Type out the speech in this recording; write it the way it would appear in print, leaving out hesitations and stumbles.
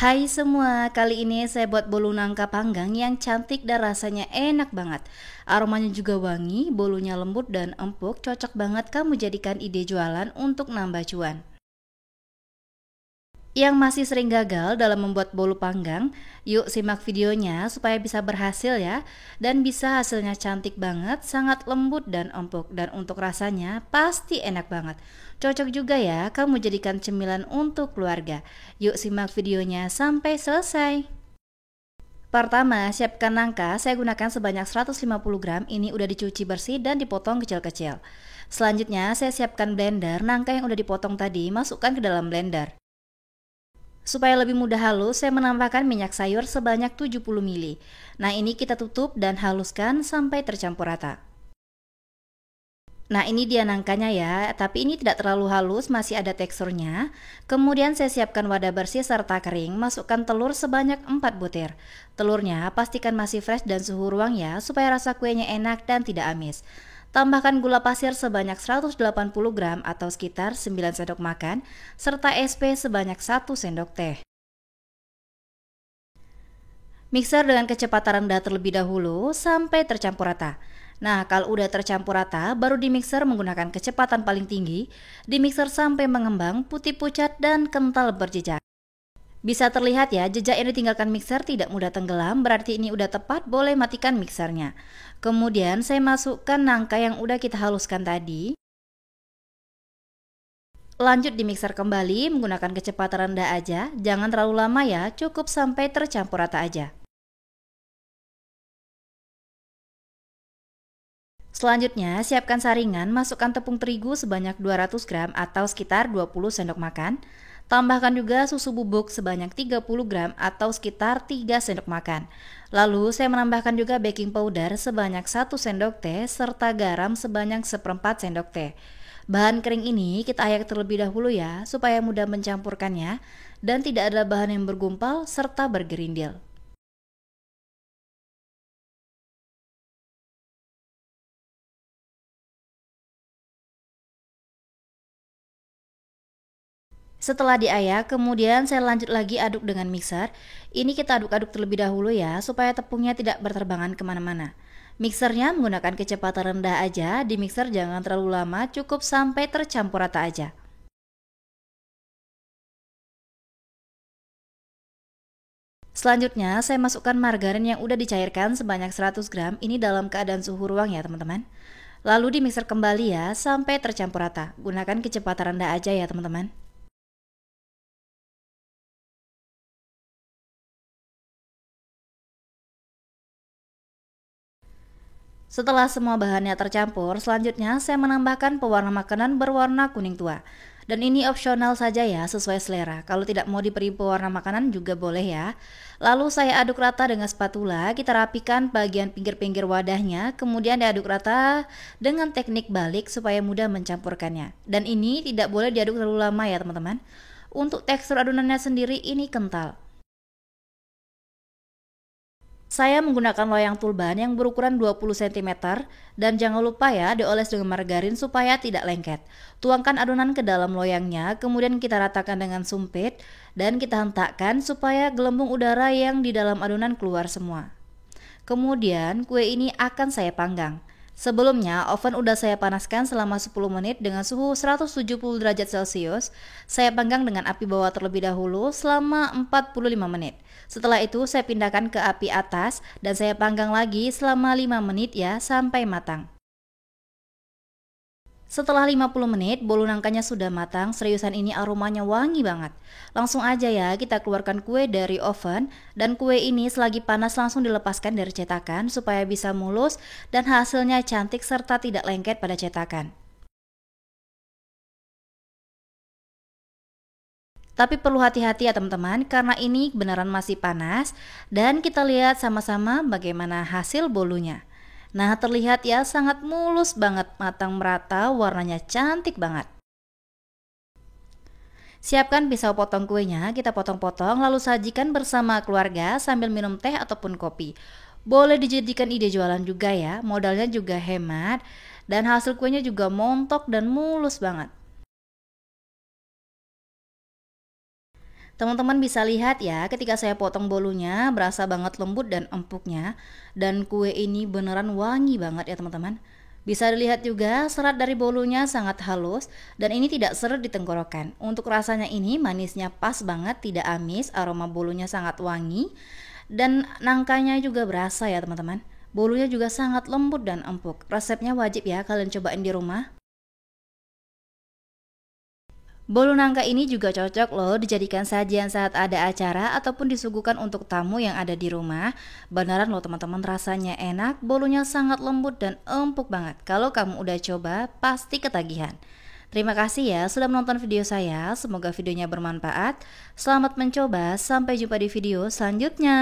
Hai semua, kali ini saya buat bolu nangka panggang yang cantik dan rasanya enak banget. Aromanya juga wangi, bolunya lembut dan empuk, cocok banget kamu jadikan ide jualan untuk nambah cuan. Yang masih sering gagal dalam membuat bolu panggang, yuk simak videonya supaya bisa berhasil ya. Dan bisa hasilnya cantik banget, sangat lembut dan empuk. Dan untuk rasanya pasti enak banget. Cocok juga ya kamu jadikan cemilan untuk keluarga. Yuk simak videonya sampai selesai. Pertama, siapkan nangka. Saya gunakan sebanyak 150 gram. Ini udah dicuci bersih dan dipotong kecil-kecil. Selanjutnya, saya siapkan blender. Nangka yang udah dipotong tadi masukkan ke dalam blender. Supaya lebih mudah halus, saya menambahkan minyak sayur sebanyak 70 ml. Nah, ini kita tutup dan haluskan sampai tercampur rata. Nah, ini dia nangkanya ya, tapi ini tidak terlalu halus, masih ada teksturnya. Kemudian saya siapkan wadah bersih serta kering, masukkan telur sebanyak 4 butir. Telurnya pastikan masih fresh dan suhu ruang ya, supaya rasa kuenya enak dan tidak amis. Tambahkan gula pasir sebanyak 180 gram atau sekitar 9 sendok makan, serta SP sebanyak 1 sendok teh. Mixer dengan kecepatan rendah terlebih dahulu sampai tercampur rata. Nah, kalau udah tercampur rata, baru di mixer menggunakan kecepatan paling tinggi, di mixer sampai mengembang, putih pucat dan kental berjejak. Bisa terlihat ya, jejak yang ditinggalkan mixer tidak mudah tenggelam, berarti ini udah tepat, boleh matikan mixernya. Kemudian saya masukkan nangka yang udah kita haluskan tadi. Lanjut di mixer kembali menggunakan kecepatan rendah aja, jangan terlalu lama ya, cukup sampai tercampur rata aja. Selanjutnya, siapkan saringan, masukkan tepung terigu sebanyak 200 gram atau sekitar 20 sendok makan. Tambahkan juga susu bubuk sebanyak 30 gram atau sekitar 3 sendok makan. Lalu saya menambahkan juga baking powder sebanyak 1 sendok teh serta garam sebanyak seperempat sendok teh. Bahan kering ini kita ayak terlebih dahulu ya supaya mudah mencampurkannya dan tidak ada bahan yang bergumpal serta bergerindil. Setelah diayak, kemudian saya lanjut lagi aduk dengan mixer. Ini kita aduk-aduk terlebih dahulu ya, supaya tepungnya tidak berterbangan kemana-mana. Mixernya menggunakan kecepatan rendah aja, di mixer jangan terlalu lama, cukup sampai tercampur rata aja. Selanjutnya, saya masukkan margarin yang udah dicairkan sebanyak 100 gram, ini dalam keadaan suhu ruang ya teman-teman. Lalu di mixer kembali ya, sampai tercampur rata. Gunakan kecepatan rendah aja ya teman-teman. Setelah semua bahannya tercampur, selanjutnya saya menambahkan pewarna makanan berwarna kuning tua. Dan ini opsional saja ya, sesuai selera. Kalau tidak mau diberi pewarna makanan juga boleh ya. Lalu saya aduk rata dengan spatula, kita rapikan bagian pinggir-pinggir wadahnya, kemudian diaduk rata dengan teknik balik supaya mudah mencampurkannya. Dan ini tidak boleh diaduk terlalu lama ya teman-teman. Untuk tekstur adonannya sendiri ini kental. Saya menggunakan loyang tulban yang berukuran 20 cm dan jangan lupa ya dioles dengan margarin supaya tidak lengket. Tuangkan adonan ke dalam loyangnya, kemudian kita ratakan dengan sumpit dan kita hentakkan supaya gelembung udara yang di dalam adonan keluar semua. Kemudian kue ini akan saya panggang. Sebelumnya, oven udah saya panaskan selama 10 menit dengan suhu 170 derajat Celcius. Saya panggang dengan api bawah terlebih dahulu selama 45 menit. Setelah itu saya pindahkan ke api atas dan saya panggang lagi selama 5 menit ya sampai matang. Setelah 50 menit, bolu nangkanya sudah matang, seriusan ini aromanya wangi banget. Langsung aja ya, kita keluarkan kue dari oven, dan kue ini selagi panas langsung dilepaskan dari cetakan supaya bisa mulus dan hasilnya cantik serta tidak lengket pada cetakan. Tapi perlu hati-hati ya teman-teman, karena ini beneran masih panas, dan kita lihat sama-sama bagaimana hasil bolunya. Nah, terlihat ya sangat mulus banget, matang merata, warnanya cantik banget. Siapkan pisau potong kuenya, kita potong-potong lalu sajikan bersama keluarga sambil minum teh ataupun kopi. Boleh dijadikan ide jualan juga ya, modalnya juga hemat dan hasil kuenya juga montok dan mulus banget. Teman-teman bisa lihat ya, ketika saya potong bolunya berasa banget lembut dan empuknya, dan kue ini beneran wangi banget ya teman-teman. Bisa dilihat juga serat dari bolunya sangat halus dan ini tidak seret di tenggorokan. Untuk rasanya ini manisnya pas banget, tidak amis, aroma bolunya sangat wangi dan nangkanya juga berasa ya teman-teman. Bolunya juga sangat lembut dan empuk. Resepnya wajib ya kalian cobain di rumah. Bolu nangka ini juga cocok loh dijadikan sajian saat ada acara ataupun disuguhkan untuk tamu yang ada di rumah. Beneran loh teman-teman, rasanya enak, bolunya sangat lembut dan empuk banget. Kalau kamu udah coba, pasti ketagihan. Terima kasih ya sudah menonton video saya, semoga videonya bermanfaat. Selamat mencoba, sampai jumpa di video selanjutnya.